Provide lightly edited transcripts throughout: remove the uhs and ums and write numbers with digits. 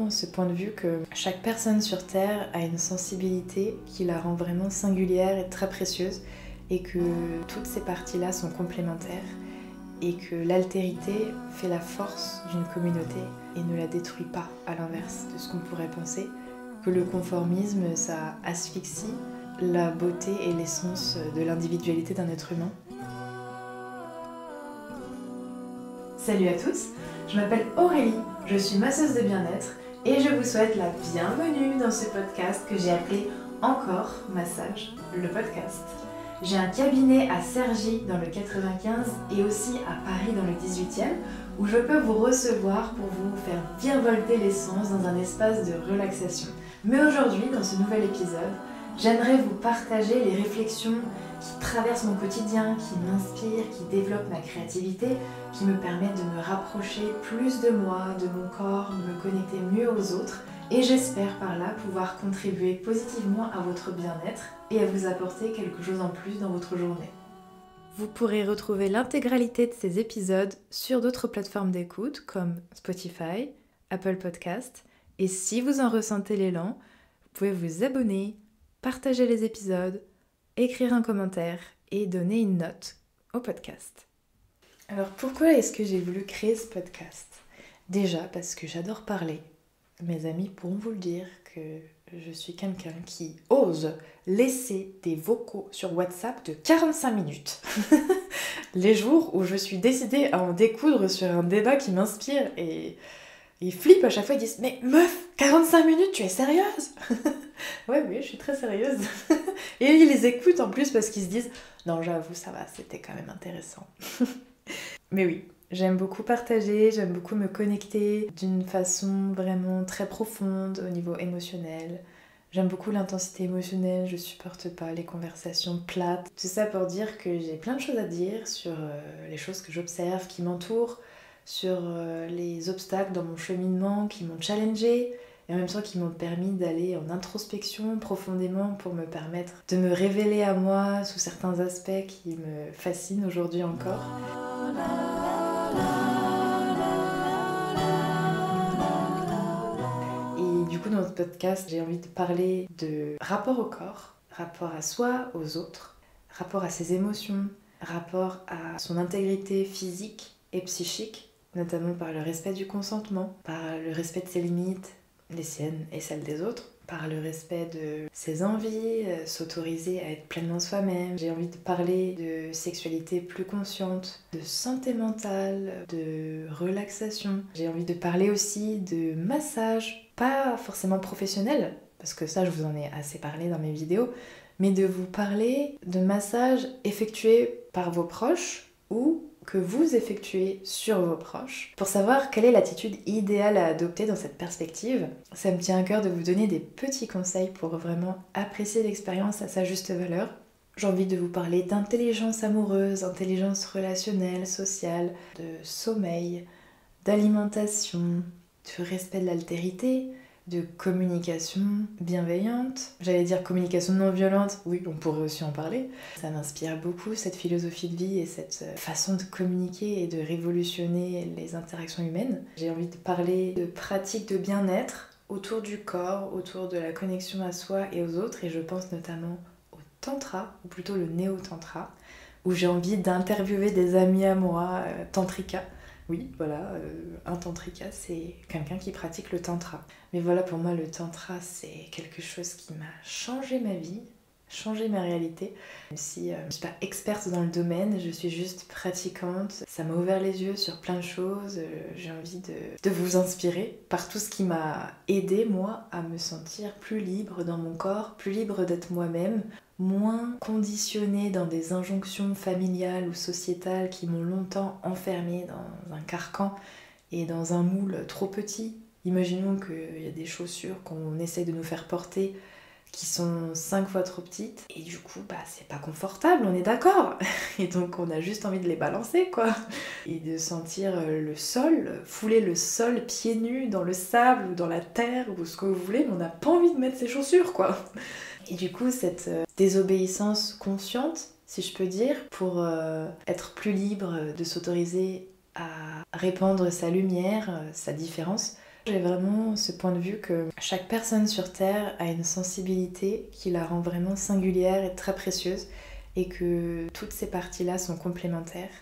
vraiment ce point de vue que chaque personne sur Terre a une sensibilité qui la rend vraiment singulière et très précieuse, et que toutes ces parties-là sont complémentaires, et que l'altérité fait la force d'une communauté et ne la détruit pas, à l'inverse de ce qu'on pourrait penser, que le conformisme, ça asphyxie la beauté et l'essence de l'individualité d'un être humain. Salut à tous, je m'appelle Aurélie, je suis masseuse de bien-être et je vous souhaite la bienvenue dans ce podcast que j'ai appelé Encore Massage, le podcast. J'ai un cabinet à Cergy dans le 95 et aussi à Paris dans le 18e où je peux vous recevoir pour vous faire virevolter l'essence dans un espace de relaxation. Mais aujourd'hui, dans ce nouvel épisode, j'aimerais vous partager les réflexions qui traversent mon quotidien, qui m'inspirent, qui développent ma créativité, qui me permettent de me rapprocher plus de moi, de mon corps, de me connecter mieux aux autres et j'espère par là pouvoir contribuer positivement à votre bien-être et à vous apporter quelque chose en plus dans votre journée. Vous pourrez retrouver l'intégralité de ces épisodes sur d'autres plateformes d'écoute comme Spotify, Apple Podcast et si vous en ressentez l'élan, vous pouvez vous abonner, partager les épisodes, écrire un commentaire et donner une note au podcast. Alors pourquoi est-ce que j'ai voulu créer ce podcast ? Déjà parce que j'adore parler. Mes amis pourront vous le dire que je suis quelqu'un qui ose laisser des vocaux sur WhatsApp de 45 minutes. Les jours où je suis décidée à en découdre sur un débat qui m'inspire et ils flippent à chaque fois, ils disent « Mais meuf, 45 minutes, tu es sérieuse ?» Ouais, oui, je suis très sérieuse. Et ils les écoutent en plus parce qu'ils se disent « Non, j'avoue, ça va, c'était quand même intéressant. » Mais oui, j'aime beaucoup partager, j'aime beaucoup me connecter d'une façon vraiment très profonde au niveau émotionnel. J'aime beaucoup l'intensité émotionnelle, je supporte pas les conversations plates. Tout ça pour dire que j'ai plein de choses à dire sur les choses que j'observe, qui m'entourent, sur les obstacles dans mon cheminement qui m'ont challengée et en même temps qui m'ont permis d'aller en introspection profondément pour me permettre de me révéler à moi sous certains aspects qui me fascinent aujourd'hui encore. Et du coup dans ce podcast j'ai envie de parler de rapport au corps, rapport à soi, aux autres, rapport à ses émotions, rapport à son intégrité physique et psychique, notamment par le respect du consentement, par le respect de ses limites, les siennes et celles des autres, par le respect de ses envies, s'autoriser à être pleinement soi-même. J'ai envie de parler de sexualité plus consciente, de santé mentale, de relaxation. J'ai envie de parler aussi de massage, pas forcément professionnel, parce que ça je vous en ai assez parlé dans mes vidéos, mais de vous parler de massage effectué par vos proches ou que vous effectuez sur vos proches pour savoir quelle est l'attitude idéale à adopter dans cette perspective. Ça me tient à cœur de vous donner des petits conseils pour vraiment apprécier l'expérience à sa juste valeur. J'ai envie de vous parler d'intelligence amoureuse, intelligence relationnelle, sociale, de sommeil, d'alimentation, de respect de l'altérité, de communication bienveillante. J'allais dire communication non violente, oui, on pourrait aussi en parler. Ça m'inspire beaucoup cette philosophie de vie et cette façon de communiquer et de révolutionner les interactions humaines. J'ai envie de parler de pratiques de bien-être autour du corps, autour de la connexion à soi et aux autres, et je pense notamment au tantra, ou plutôt le néo-tantra, où j'ai envie d'interviewer des amis à moi, tantrika. Oui, voilà, un tantrika, c'est quelqu'un qui pratique le tantra. Mais voilà, pour moi, le tantra, c'est quelque chose qui m'a changé ma vie, changé ma réalité. Même si je ne suis pas experte dans le domaine, je suis juste pratiquante. Ça m'a ouvert les yeux sur plein de choses. J'ai envie de vous inspirer par tout ce qui m'a aidé, moi, à me sentir plus libre dans mon corps, plus libre d'être moi-même, moins conditionnée dans des injonctions familiales ou sociétales qui m'ont longtemps enfermée dans un carcan et dans un moule trop petit. Imaginons qu'il y a des chaussures qu'on essaye de nous faire porter qui sont 5 fois trop petites et du coup c'est pas confortable, on est d'accord. Et donc on a juste envie de les balancer quoi. Et de sentir le sol, fouler le sol pieds nus dans le sable ou dans la terre ou ce que vous voulez, mais on n'a pas envie de mettre ses chaussures quoi. Et du coup cette désobéissance consciente, si je peux dire, pour être plus libre de s'autoriser à répandre sa lumière, sa différence, J'ai vraiment ce point de vue que chaque personne sur Terre a une sensibilité qui la rend vraiment singulière et très précieuse, et que toutes ces parties-là sont complémentaires,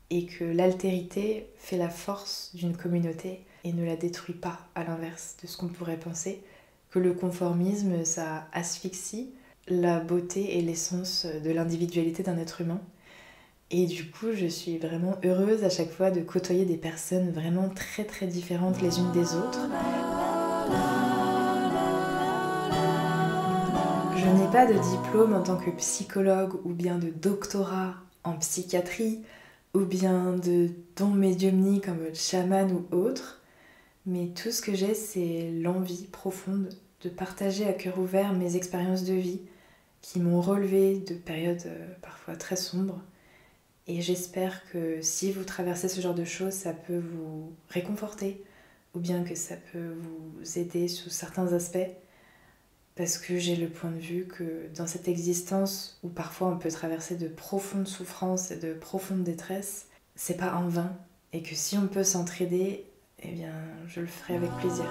et que l'altérité fait la force d'une communauté et ne la détruit pas, à l'inverse de ce qu'on pourrait penser, que le conformisme, ça asphyxie la beauté et l'essence de l'individualité d'un être humain. Et du coup, je suis vraiment heureuse à chaque fois de côtoyer des personnes vraiment très très différentes les unes des autres. Je n'ai pas de diplôme en tant que psychologue ou bien de doctorat en psychiatrie ou bien de dons médiumniques en mode chaman ou autre, mais tout ce que j'ai, c'est l'envie profonde de partager à cœur ouvert mes expériences de vie qui m'ont relevé de périodes parfois très sombres. Et j'espère que si vous traversez ce genre de choses, ça peut vous réconforter ou bien que ça peut vous aider sous certains aspects. Parce que j'ai le point de vue que dans cette existence où parfois on peut traverser de profondes souffrances et de profondes détresses, c'est pas en vain. Et que si on peut s'entraider, eh bien je le ferai avec plaisir.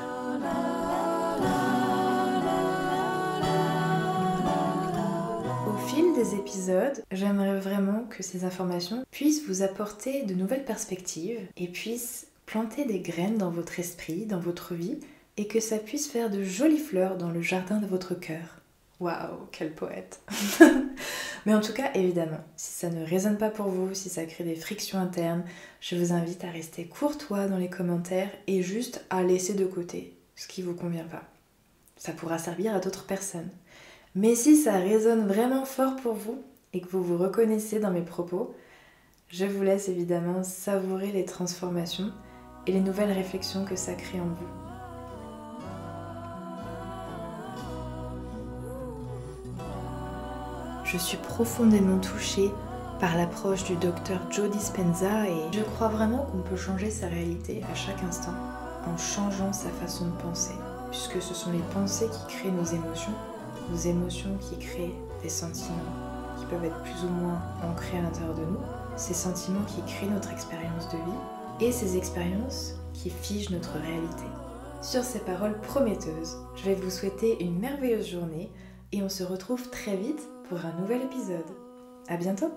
Au fil des épisodes, j'aimerais vraiment que ces informations puissent vous apporter de nouvelles perspectives et puissent planter des graines dans votre esprit, dans votre vie, et que ça puisse faire de jolies fleurs dans le jardin de votre cœur. Waouh, quel poète. Mais en tout cas, évidemment, si ça ne résonne pas pour vous, si ça crée des frictions internes, je vous invite à rester courtois dans les commentaires et juste à laisser de côté ce qui ne vous convient pas. Ça pourra servir à d'autres personnes. Mais si ça résonne vraiment fort pour vous et que vous vous reconnaissez dans mes propos, je vous laisse évidemment savourer les transformations et les nouvelles réflexions que ça crée en vous. Je suis profondément touchée par l'approche du docteur Joe Dispenza et je crois vraiment qu'on peut changer sa réalité à chaque instant en changeant sa façon de penser, puisque ce sont les pensées qui créent nos émotions qui créent des sentiments qui peuvent être plus ou moins ancrés à l'intérieur de nous, ces sentiments qui créent notre expérience de vie et ces expériences qui figent notre réalité. Sur ces paroles prometteuses, je vais vous souhaiter une merveilleuse journée et on se retrouve très vite pour un nouvel épisode. À bientôt!